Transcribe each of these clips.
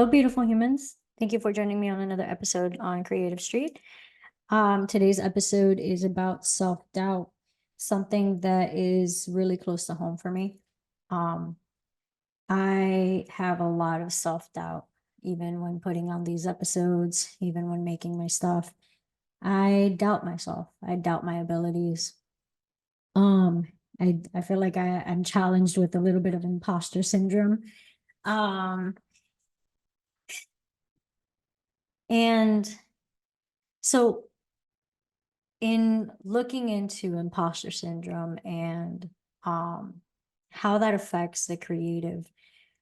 Hello, beautiful humans. Thank you for joining me on another episode on Creative Street. Today's episode is about self-doubt, something that is really close to home for me. Um, I have a lot of self-doubt, even when putting on these episodes, even when making my stuff. I doubt myself. I doubt my abilities. Um, I feel like I'm challenged with a little bit of imposter syndrome. Um, and so in looking into imposter syndrome and um, how that affects the creative,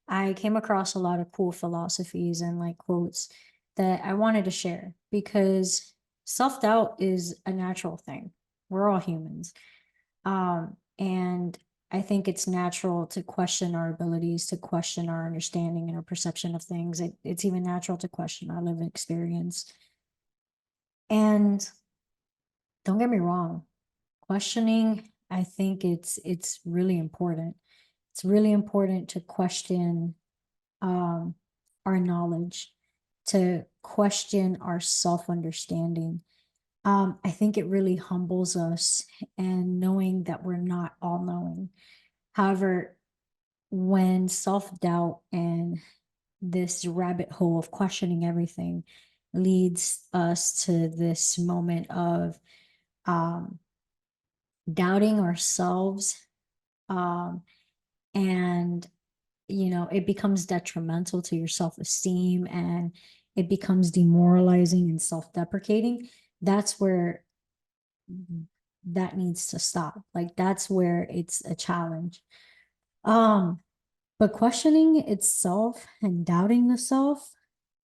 I came across a lot of cool philosophies and like quotes that I wanted to share because self doubt is a natural thing. We're all humans. And I think it's natural to question our abilities, to question our understanding and our perception of things. It's even natural to question our lived experience. And don't get me wrong, questioning, I think it's really important. It's really important to question um our knowledge, to question our self-understanding. I think it really humbles us and knowing that we're not all knowing. However, when self-doubt and this rabbit hole of questioning everything leads us to this moment of um doubting ourselves, um and it becomes detrimental to your self-esteem and it becomes demoralizing and self-deprecating. That's where that needs to stop. Like that's where it's a challenge. um but questioning itself and doubting the self,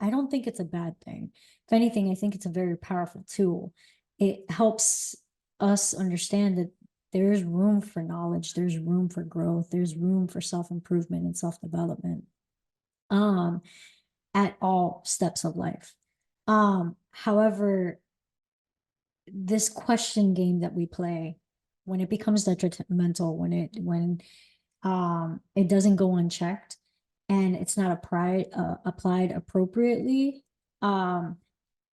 I don't think it's a bad thing. If anything, I think it's a very powerful tool. It helps us understand that there's room for knowledge, there's room for growth, there's room for self-improvement and self-development um at all steps of life. However, this question game that we play, when it becomes detrimental, when it doesn't go unchecked and it's not applied appropriately, um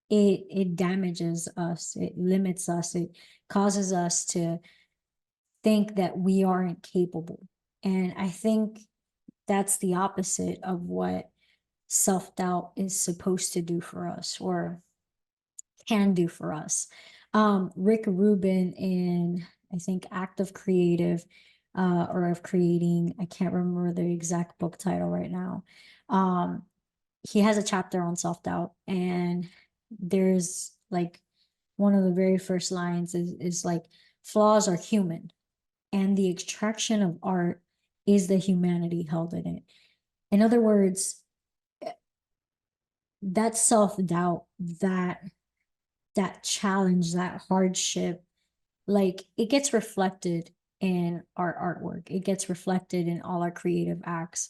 it damages us, it limits us, it causes us to think that we aren't capable. And I think that's the opposite of what self-doubt is supposed to do for us, or can do for us. Rick Rubin in, I think, Act of Creative, or of Creating, I can't remember the exact book title right now. Um, he has a chapter on self-doubt, and there's like one of the very first lines is like, flaws are human, and the extraction of art is the humanity held in it. In other words, that self-doubt, that challenge, that hardship, like it gets reflected in our artwork, it gets reflected in all our creative acts,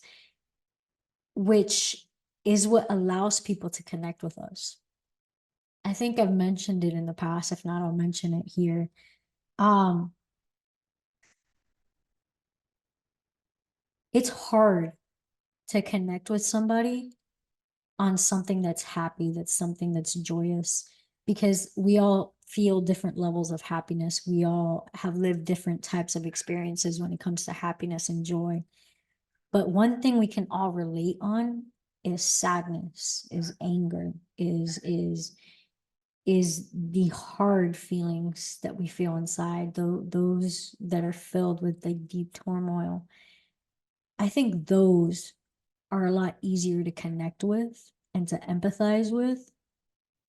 which is what allows people to connect with us. I think I've mentioned it in the past. If not, I'll mention it here. um it's hard to connect with somebody on something that's happy, that's something that's joyous, because we all feel different levels of happiness. We all have lived different types of experiences when it comes to happiness and joy. But one thing we can all relate on is sadness, is anger, is the hard feelings that we feel inside, those that are filled with like deep turmoil. I think those are a lot easier to connect with and to empathize with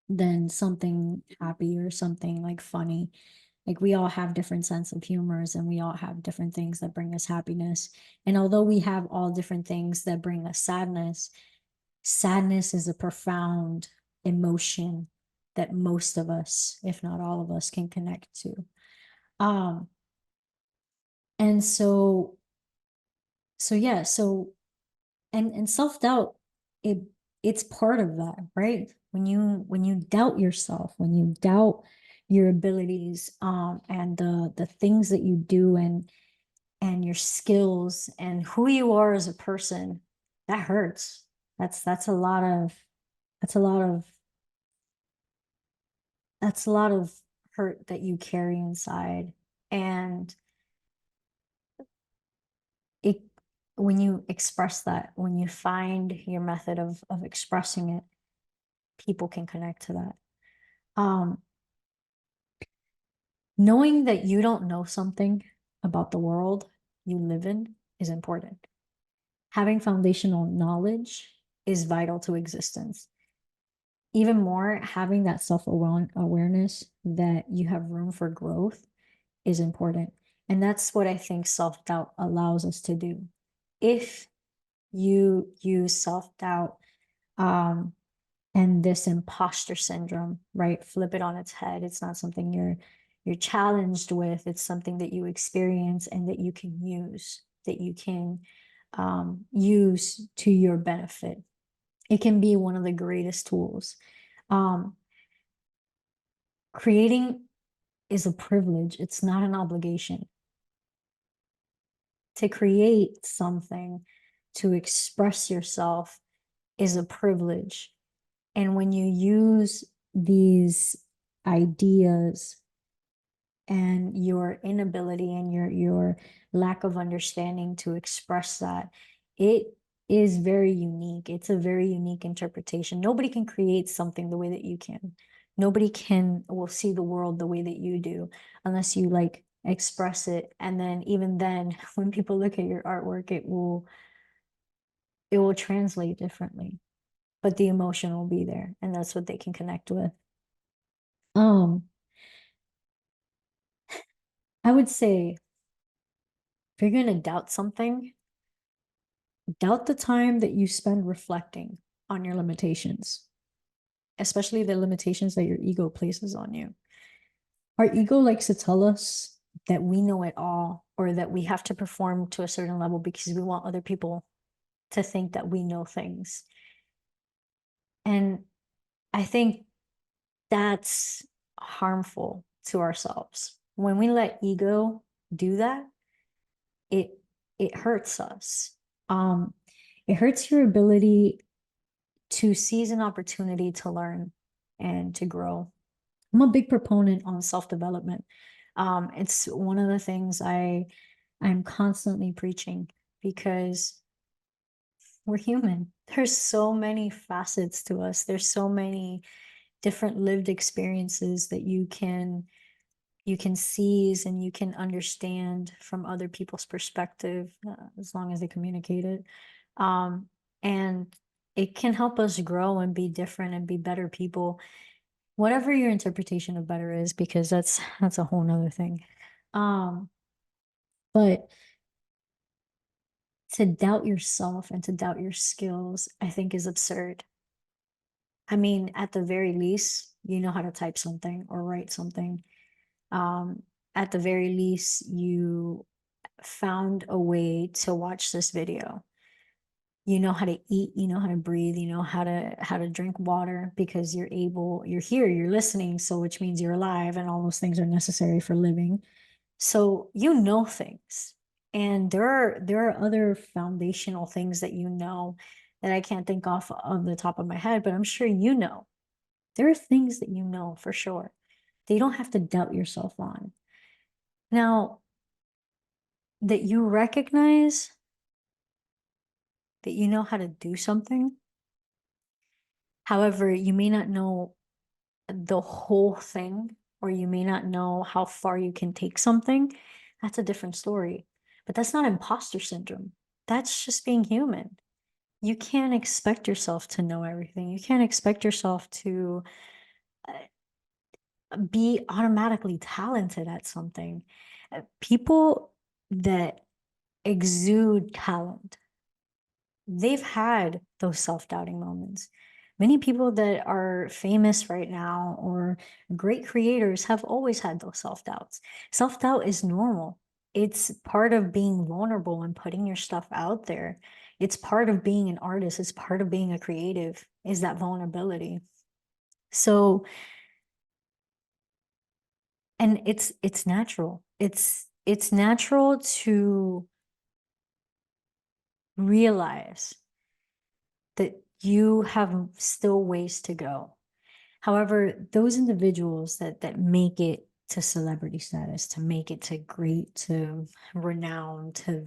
than something happy or something like funny. Like we all have different sense of humors and we all have different things that bring us happiness. And although we have all different things that bring us sadness, sadness is a profound emotion that most of us, if not all of us, can connect to. Um, and so yeah, so and self-doubt, it it's part of that, right? When you doubt yourself, when you doubt your abilities, and the things that you do, and your skills and who you are as a person, that hurts. That's a lot of that's a lot of that's a lot of hurt that you carry inside. And it when you express that, when you find your method of expressing it, people can connect to that. Um, Knowing that you don't know something about the world you live in is important. Having foundational knowledge is vital to existence. Even more, having that self-awareness that you have room for growth is important. And that's what I think self-doubt allows us to do. If you use self-doubt, um, and this imposter syndrome, right? Flip it on its head. It's not something you're challenged with. It's something that you experience and that you can use, that you can use to your benefit. It can be one of the greatest tools. Um, Creating is a privilege. It's not an obligation. To create something, to express yourself is a privilege. And when you use these ideas and your inability and your lack of understanding to express that, it is very unique. It's a very unique interpretation. Nobody can create something the way that you can. Nobody can will see the world the way that you do unless you like express it. And then even then, when people look at your artwork, it will translate differently, but the emotion will be there, and that's what they can connect with. Um, I would say if you're gonna doubt something, doubt the time that you spend reflecting on your limitations, especially the limitations that your ego places on you. Our ego likes to tell us that we know it all or that we have to perform to a certain level because we want other people to think that we know things. And I think that's harmful to ourselves. When we let ego do that, it it hurts us. Um, it hurts your ability to seize an opportunity to learn and to grow. I'm a big proponent on self-development. It's one of the things I'm constantly preaching because we're human. There's so many facets to us. There's so many different lived experiences that you can seize and you can understand from other people's perspective, as long as they communicate it. And it can help us grow and be different and be better people, whatever your interpretation of better is, because that's a whole nother thing. Um, but to doubt yourself and to doubt your skills, I think is absurd. I mean, at the very least, you know how to type something or write something. Um, at the very least, you found a way to watch this video. You know how to eat, you know how to breathe, you know how to drink water because you're here, you're listening, so which means you're alive and all those things are necessary for living. So you know things. And there are other foundational things that you know that I can't think off of the top of my head, but I'm sure you know. There are things that you know for sure. That you don't have to doubt yourself on. Now, that you recognize that you know how to do something. However, you may not know the whole thing, or you may not know how far you can take something. That's a different story. But that's not imposter syndrome. That's just being human. You can't expect yourself to know everything. You can't expect yourself to be automatically talented at something. People that exude talent, they've had those self-doubting moments. Many people that are famous right now or great creators have always had those self-doubts. Self-doubt is normal. It's part of being vulnerable and putting your stuff out there. It's part of being an artist. It's part of being a creative, is that vulnerability. So, and it's natural. It's natural to realize that you have still ways to go. However, those individuals that make it to celebrity status, to make it to great, to renown, to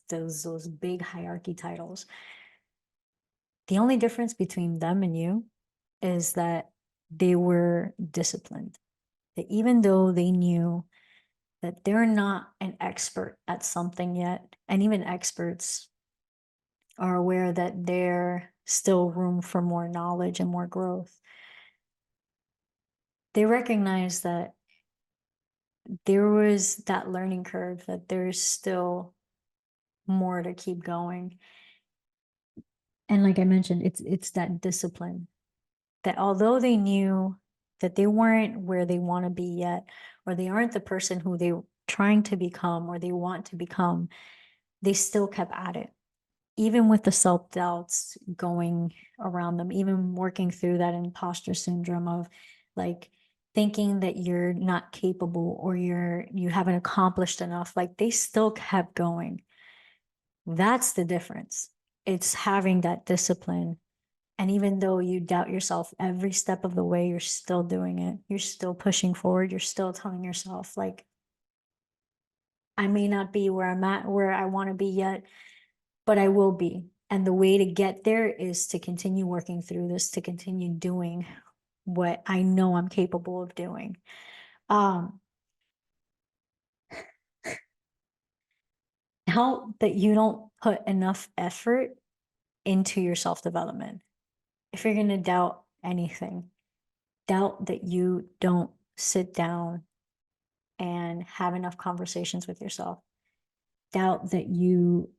those big hierarchy titles, the only difference between them and you is that they were disciplined. That even though they knew that they're not an expert at something yet, and even experts are aware that there's still room for more knowledge and more growth, they recognize that there was that learning curve, that there's still more to keep going. And like I mentioned, it's that discipline, that although they knew that they weren't where they want to be yet, or they aren't the person who they're trying to become or they want to become, they still kept at it. Even with the self-doubts going around them, even working through that imposter syndrome of like thinking that you're not capable or you haven't accomplished enough, like they still kept going. That's the difference. It's having that discipline. And even though you doubt yourself every step of the way, you're still doing it. You're still pushing forward. You're still telling yourself, like, I may not be where I'm at, where I want to be yet, but I will be. And the way to get there is to continue working through this, to continue doing what I know I'm capable of doing. Um, Help that you don't put enough effort into your self-development. If you're going to doubt anything, doubt that you don't sit down and have enough conversations with yourself. Doubt that you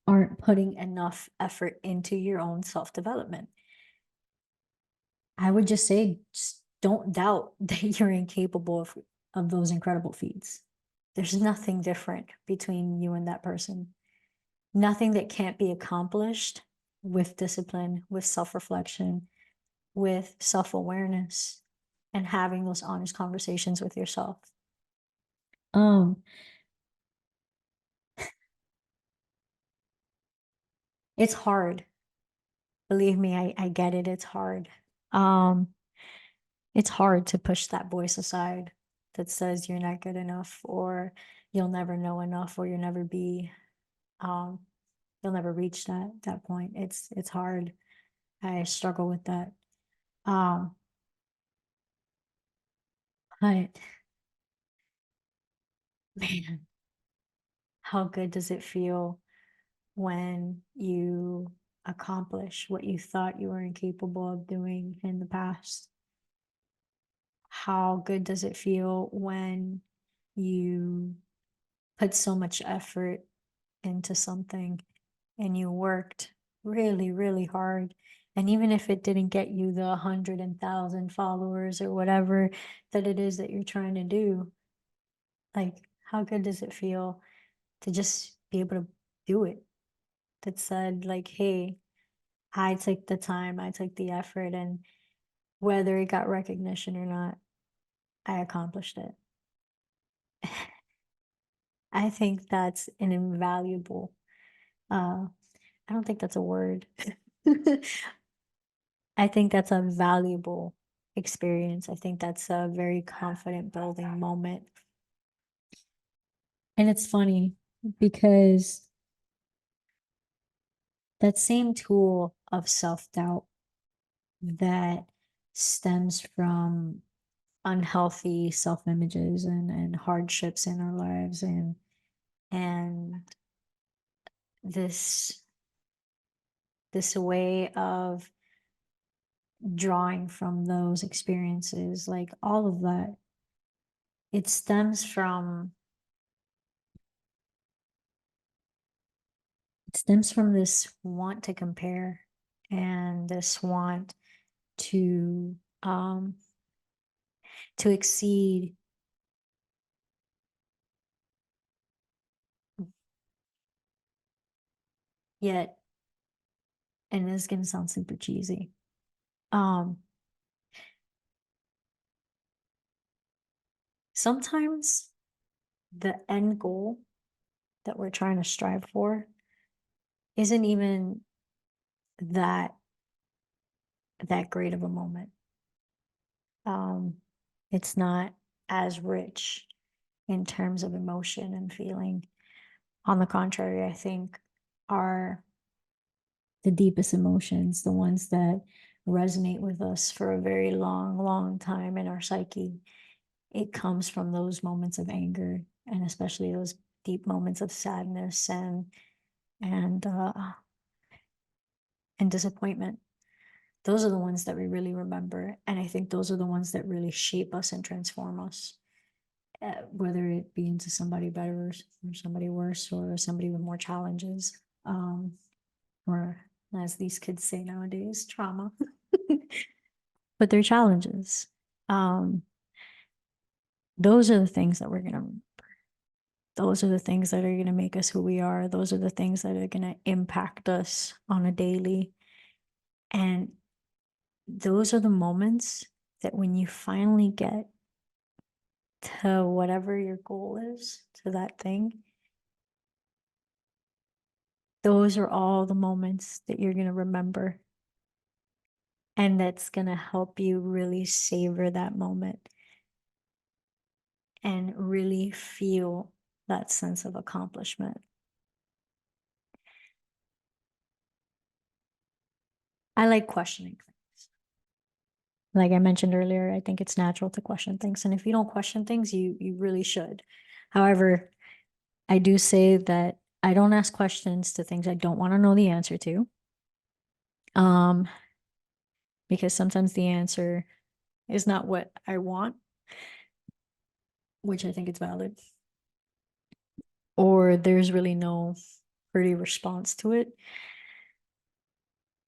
aren't putting enough effort into your own self-development. I would just say, just don't doubt that you're incapable of those incredible feats. There's nothing different between you and that person. Nothing that can't be accomplished with discipline, with self-reflection, with self-awareness, and having those honest conversations with yourself. Um, it's hard. Believe me, I get it. It's hard. Um, it's hard to push that voice aside that says you're not good enough, or you'll never know enough, or um, you'll never reach that point. It's hard. I struggle with that. Um, but man, how good does it feel when you accomplish what you thought you were incapable of doing in the past? How good does it feel when you put so much effort into something and you worked really, really hard? And even if it didn't get you the 100,000 followers or whatever that it is that you're trying to do, like, how good does it feel to just be able to do it? That said, like, hey, I took the time, I took the effort, and whether it got recognition or not, I accomplished it. I think that's an invaluable, uh, I don't think that's a word. I think that's a valuable experience. I think that's a very confident building moment. And it's funny because that same tool of self-doubt that stems from unhealthy self-images and hardships in our lives, and this this way of drawing from those experiences, like all of that, it stems from this want to compare and this want to um to exceed. Yet, and this is gonna sound super cheesy, um sometimes the end goal that we're trying to strive for isn't even that that great of a moment. It's not as rich in terms of emotion and feeling. On the contrary, I think are the deepest emotions, the ones that resonate with us for a very long, long time in our psyche. It comes from those moments of anger, and especially those deep moments of sadness and and disappointment. Those are the ones that we really remember, and I think those are the ones that really shape us and transform us, whether it be into somebody better or somebody worse or somebody with more challenges, or as these kids say nowadays, trauma. But they're challenges. Um, those are the things that we're gonna remember. Those are the things that are gonna make us who we are. Those are the things that are gonna impact us on a daily. And those are the moments that when you finally get to whatever your goal is, to that thing, those are all the moments that you're going to remember. And that's going to help you really savor that moment and really feel that sense of accomplishment. I like questioning things. Like I mentioned earlier, I think it's natural to question things. And if you don't question things, you really should. However, I do say that I don't ask questions to things I don't want to know the answer to. Because sometimes the answer is not what I want, which I think is valid, or there's really no pretty response to it.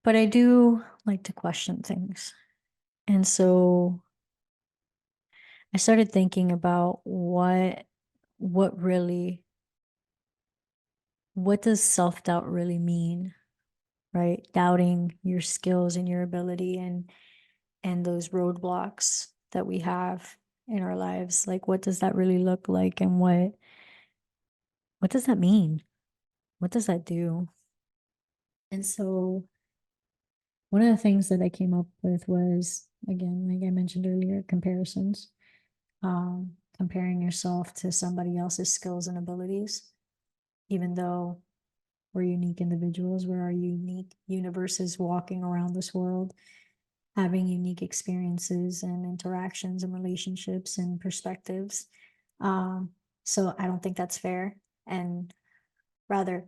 But I do like to question things. And so I started thinking about what really, what does self-doubt really mean, right? Doubting your skills and your ability and those roadblocks that we have in our lives. Like, what does that really look like, and what does that mean? What does that do? And so one of the things that I came up with was, again, like I mentioned earlier, comparisons. Comparing yourself to somebody else's skills and abilities, even though we're unique individuals, we're our unique universes walking around this world, having unique experiences and interactions and relationships and perspectives. So I don't think that's fair. And rather,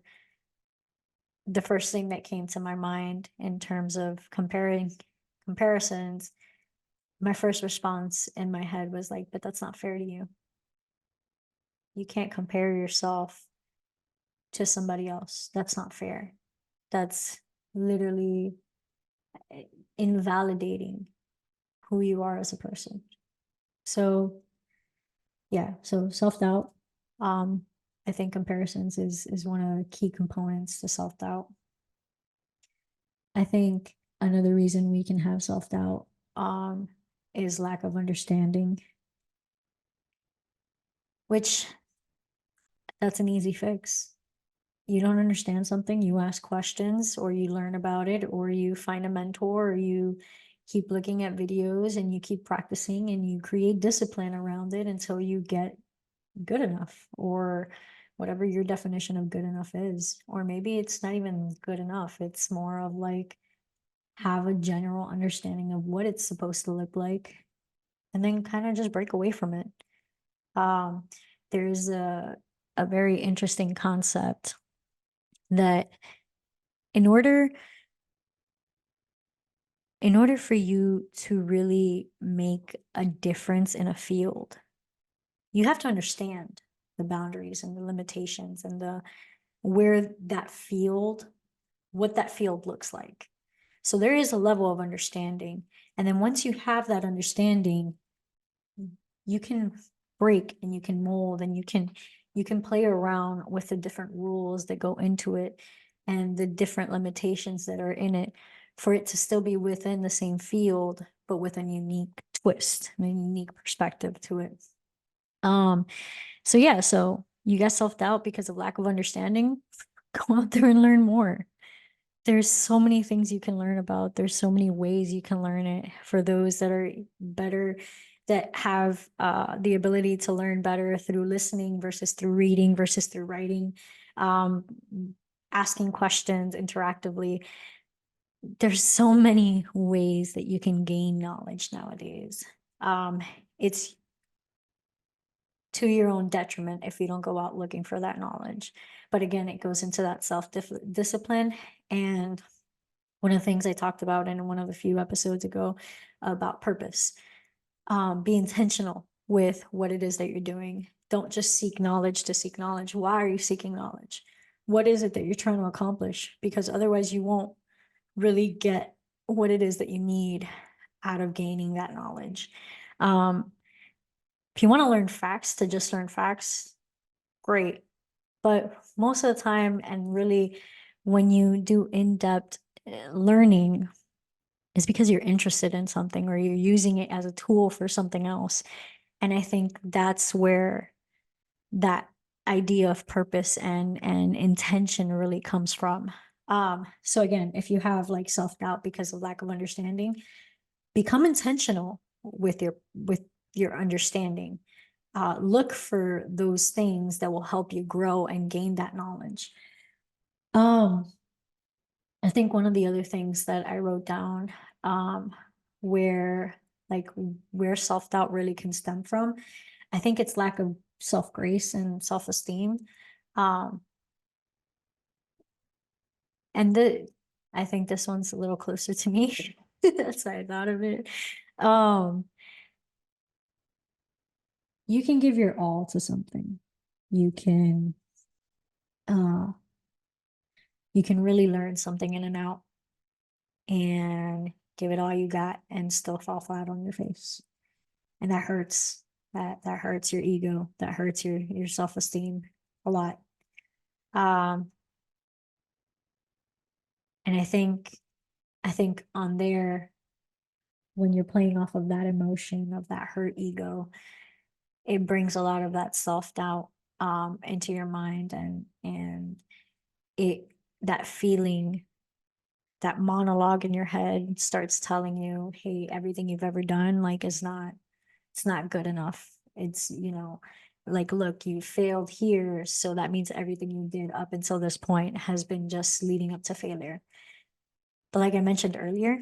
the first thing that came to my mind in terms of comparisons, my first response in my head was like, but that's not fair to you. You can't compare yourself to somebody else. That's not fair. That's literally invalidating who you are as a person. So yeah, so self-doubt. I think comparisons is one of the key components to self-doubt. I think another reason we can have self-doubt is lack of understanding, which that's an easy fix. You don't understand something, you ask questions, or you learn about it, or you find a mentor, or you keep looking at videos and you keep practicing and you create discipline around it until you get good enough, or whatever your definition of good enough is. Or maybe it's not even good enough. It's more of like have a general understanding of what it's supposed to look like and then kind of just break away from it. Um, there's a very interesting concept that in order for you to really make a difference in a field, you have to understand the boundaries and the limitations and the where that field, what that field looks like. So there is a level of understanding. And then once you have that understanding, you can break and you can mold and you can play around with the different rules that go into it and the different limitations that are in it for it to still be within the same field, but with a unique twist and a unique perspective to it. So yeah, so you got self-doubt because of lack of understanding. Go out there and learn more. there's so many things you can learn about. There's so many ways you can learn it for those that are better, that have the ability to learn better through listening versus through reading versus through writing, um, asking questions interactively. There's so many ways that you can gain knowledge nowadays. It's to your own detriment if you don't go out looking for that knowledge. But again, it goes into that self-discipline. And one of the things I talked about in one of the few episodes ago about purpose, be intentional with what it is that you're doing. Don't just seek knowledge to seek knowledge. Why are you seeking knowledge? What is it that you're trying to accomplish? Because otherwise you won't really get what it is that you need out of gaining that knowledge. If you want to learn facts to just learn facts, great. But most of the time, and really when you do in-depth learning, is because you're interested in something or you're using it as a tool for something else. And I think that's where that idea of purpose and intention really comes from. So again, if you have like self-doubt because of lack of understanding, become intentional with your understanding. Look for those things that will help you grow and gain that knowledge. I think one of the other things that I wrote down, where like where self-doubt really can stem from, I think it's lack of self-grace and self-esteem. Um, and I think this one's a little closer to me. That's why I thought of it. Um, you can give your all to something. You can uh you can really learn something in and out and give it all you got and still fall flat on your face. And that hurts. That hurts your ego. That hurts your self-esteem a lot. Um, and I think on there, when you're playing off of that emotion of that hurt ego, it brings a lot of that self-doubt into your mind, and it that feeling, that monologue in your head starts telling you, hey, everything you've ever done like it's not good enough. It's, like, look, you failed here, so that means everything you did up until this point has been just leading up to failure. But like I mentioned earlier,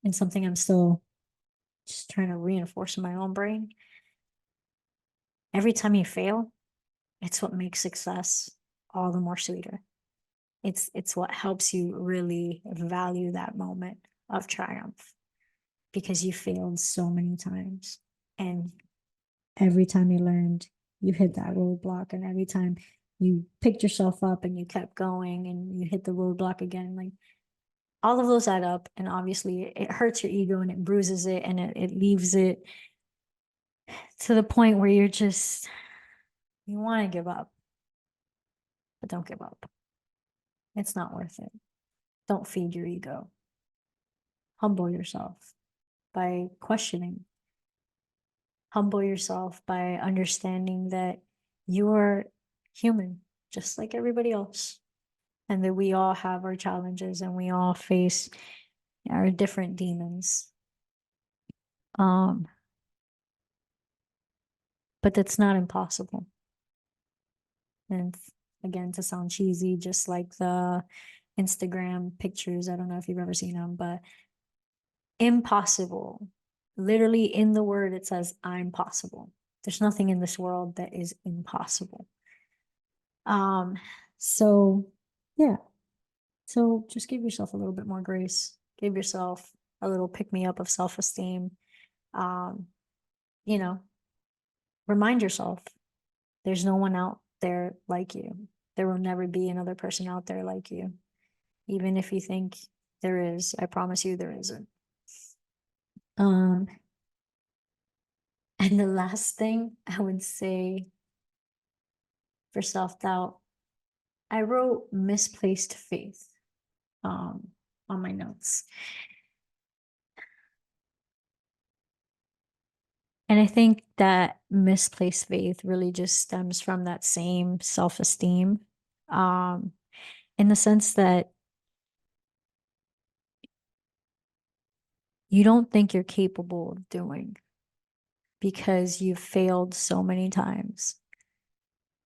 and something I'm still just trying to reinforce in my own brain, every time you fail, it's what makes success all the more sweeter. It's what helps you really value that moment of triumph, because you failed so many times, and every time you learned, you hit that roadblock, and every time you picked yourself up and you kept going and you hit the roadblock again, like all of those add up, and obviously it hurts your ego and it bruises it, and it leaves it to the point where you want to give up, but don't give up. It's not worth it. Don't feed your ego. Humble yourself by questioning. Humble yourself by understanding that you're human, just like everybody else, and that we all have our challenges and we all face our different demons. Um, but that's not impossible. And again, to sound cheesy, just like the Instagram pictures, I don't know if you've ever seen them, but impossible. Literally in the word, it says, I'm possible. There's nothing in this world that is impossible. Um, so yeah. So just give yourself a little bit more grace. Give yourself a little pick me up of self-esteem. Um, you know, remind yourself there's no one out there like you. There will never be another person out there like you. Even if you think there is, I promise you there isn't. Um, and the last thing I would say for self-doubt, I wrote misplaced faith on my notes. And I think that misplaced faith really just stems from that same self-esteem. Um, in the sense that you don't think you're capable of doing because you've failed so many times,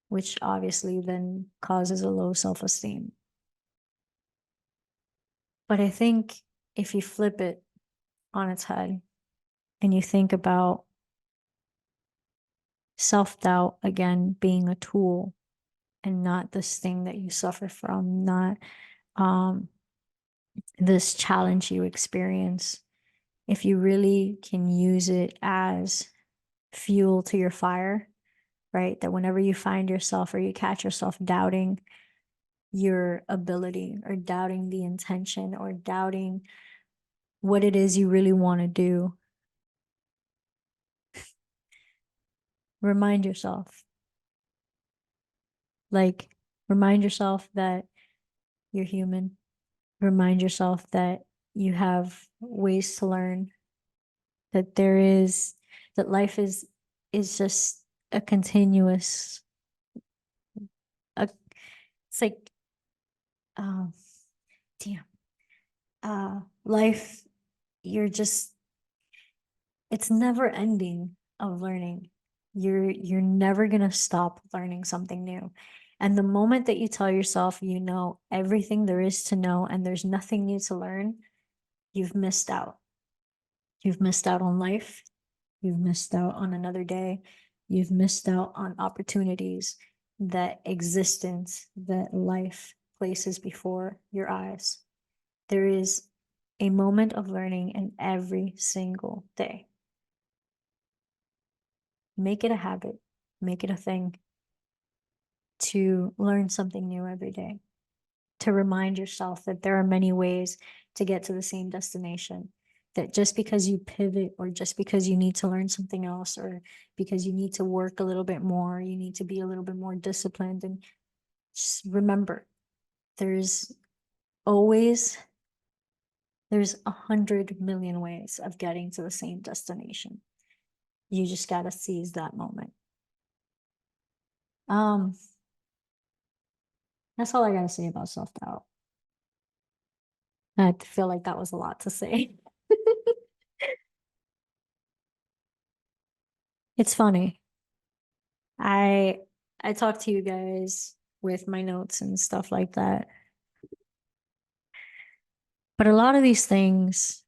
which obviously then causes a low self-esteem. But I think if you flip it on its head and you think about self-doubt again being a tool and not this thing that you suffer from, not um, this challenge you experience, if you really can use it as fuel to your fire, right? That whenever you find yourself or you catch yourself doubting your ability or doubting the intention or doubting what it is you really want to do, remind yourself, like, remind yourself that you're human. Remind yourself that you have ways to learn, that there is, that life is just a continuous, a, it's like, um, damn, life, you're just, it's never ending of learning. You're never gonna stop learning something new. And the moment that you tell yourself you know everything there is to know and there's nothing new to learn, you've missed out. You've missed out on life. You've missed out on another day. You've missed out on opportunities that existence, that life places before your eyes. There is a moment of learning in every single day. Make it a habit, make it a thing to learn something new every day, to remind yourself that there are many ways to get to the same destination. That just because you pivot or just because you need to learn something else or because you need to work a little bit more, you need to be a little bit more disciplined. And just remember, there's always, there's 100 million ways of getting to the same destination. You just got to seize that moment. Um, that's all I got to say about self-doubt. I feel like that was a lot to say. It's funny. I I talk to you guys with my notes and stuff like that. But a lot of these things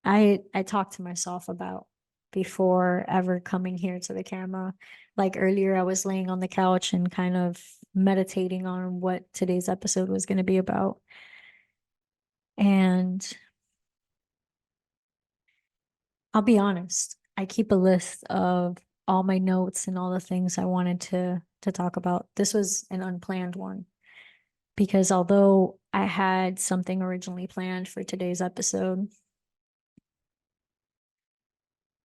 I talk to myself about before ever coming here to the camera. Like earlier I was laying on the couch and kind of meditating on what today's episode was going to be about. And I'll be honest, I keep a list of all my notes and all the things I wanted to talk about. This was an unplanned one because although I had something originally planned for today's episode,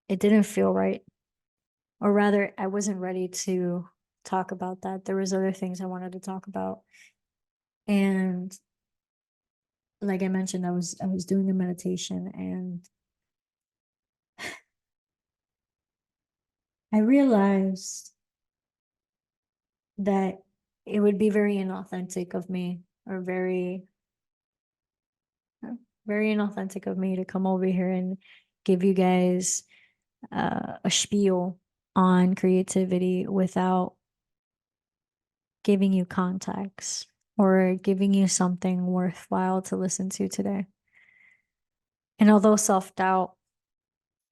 it didn't feel right. Or rather, I wasn't ready to talk about that. There was other things I wanted to talk about. And like I mentioned, I was doing a meditation and I realized that it would be very inauthentic of me or very inauthentic of me to come over here and give you guys a spiel on creativity without giving you context or giving you something worthwhile to listen to today. And although self-doubt,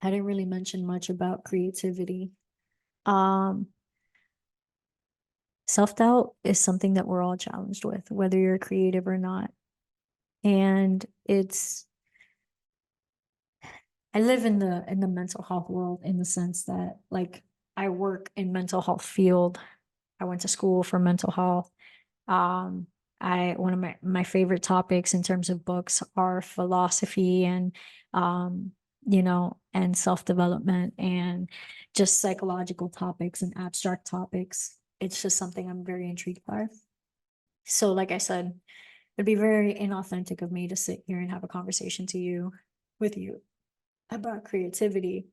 I didn't really mention much about creativity. Um, Self-doubt is something that we're all challenged with, whether you're creative or not. And I live in the mental health world in the sense that like I work in mental health field. I went to school for mental health. Um, one of my favorite topics in terms of books are philosophy and and self-development and just psychological topics and abstract topics. It's just something I'm very intrigued by. So like I said, it'd be very inauthentic of me to sit here and have a conversation with you about creativity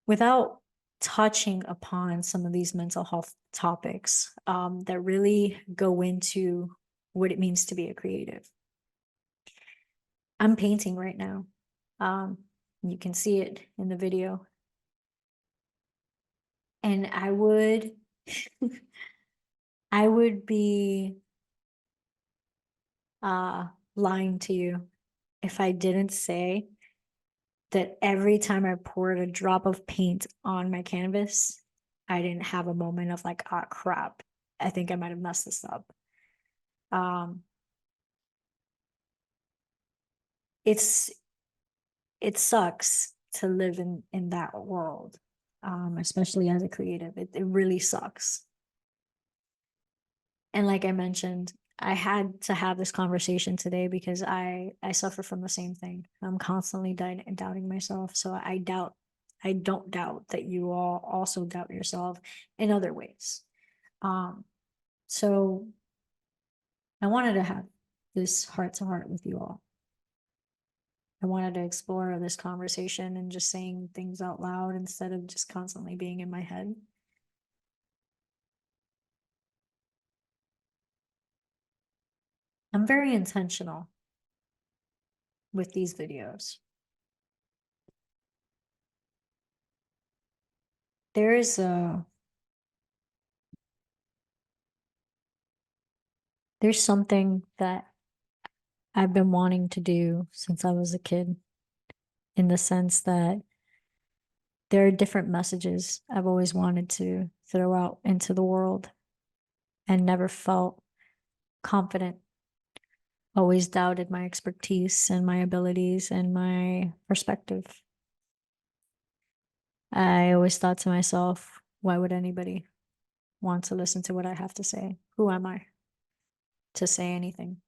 without touching upon some of these mental health topics that really go into what it means to be a creative. I'm painting right now. You can see it in the video. And I would I would be lying to you if I didn't say that every time I poured a drop of paint on my canvas, I didn't have a moment of like, ah, crap, I think I might have messed this up. Um, it's it sucks to live in that world, especially as a creative. It really sucks. And like I mentioned, I had to have this conversation today because I suffer from the same thing. I'm constantly doubting myself. So I don't doubt that you all also doubt yourself in other ways. So I wanted to have this heart to heart with you all. I wanted to explore this conversation and just saying things out loud instead of just constantly being in my head. I'm very intentional with these videos. There is there's something that I've been wanting to do since I was a kid, in the sense that there are different messages I've always wanted to throw out into the world and never felt confident, always doubted my expertise and my abilities and my perspective. I always thought to myself, why would anybody want to listen to what I have to say? Who am I to say anything?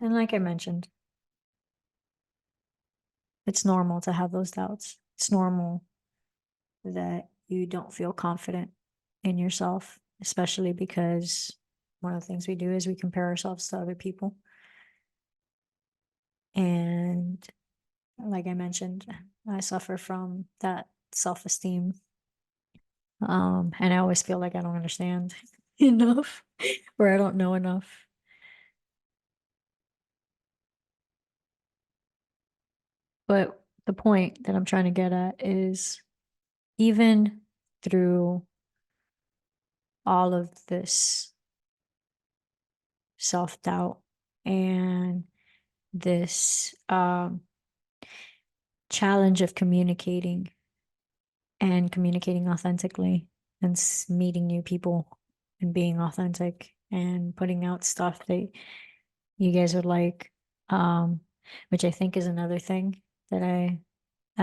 And like I mentioned, it's normal to have those doubts. It's normal that you don't feel confident in yourself, especially because one of the things we do is we compare ourselves to other people. And like I mentioned, I suffer from that self-esteem. And I always feel like I don't understand enough or I don't know enough. But the point that I'm trying to get at is, even through all of this self-doubt and this challenge of communicating and communicating authentically and meeting new people and being authentic and putting out stuff that you guys would like, um which I think is another thing that I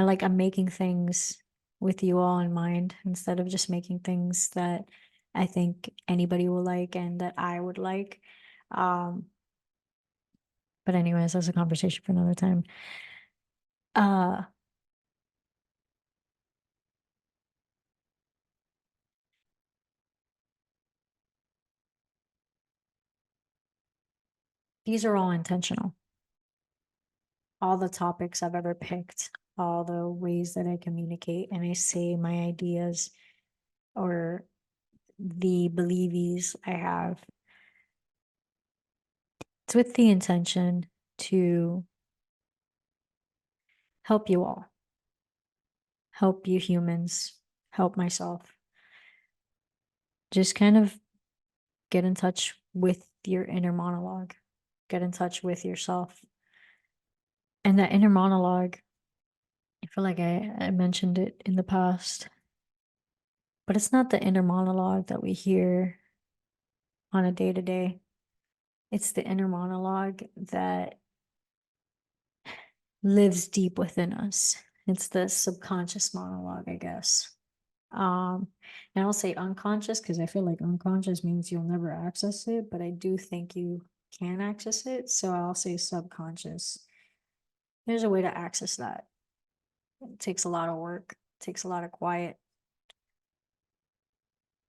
like. I'm making things with you all in mind instead of just making things that I think anybody will like and that I would like. um but anyways, that's a conversation for another time. uh these are all intentional. All the topics I've ever picked, all the ways that I communicate and I say my ideas or the believies I have, it's with the intention to help you all, help you humans, help myself. Just kind of get in touch with your inner monologue, get in touch with yourself. And that inner monologue, I feel like I mentioned it in the past, but it's not the inner monologue that we hear on a day to day. It's the inner monologue that lives deep within us. It's the subconscious monologue, I guess. And I'll say unconscious because I feel like unconscious means you'll never access it, but I do think you can access it. So I'll say subconscious. There's a way to access that. It takes a lot of work, it takes a lot of quiet,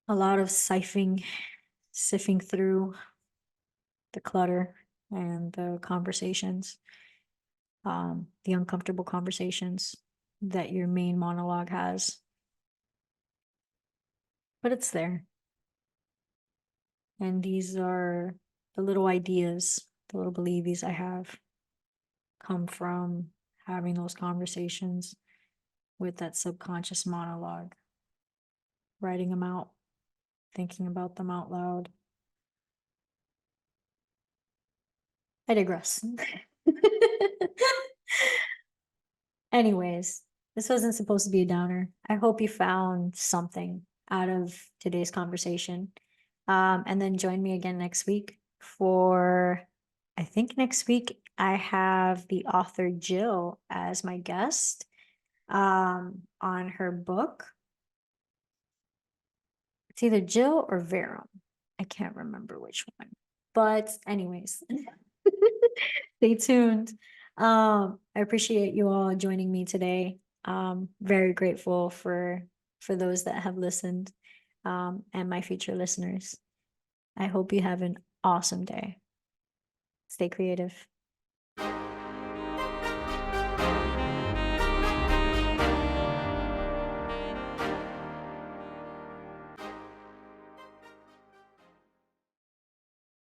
a lot of sifting through the clutter and the conversations, the uncomfortable conversations that your main monologue has. But it's there. And these are the little ideas, the little believies I have come from having those conversations with that subconscious monologue, writing them out, thinking about them out loud. I digress. Anyways, this wasn't supposed to be a downer. I hope you found something out of today's conversation. And then join me again next week for, I think next week I have the author Jill as my guest on her book. It's either Jill or Verum. I can't remember which one. But anyways, stay tuned. I appreciate you all joining me today. Very grateful for those that have listened, and my future listeners. I hope you have an awesome day. Stay creative.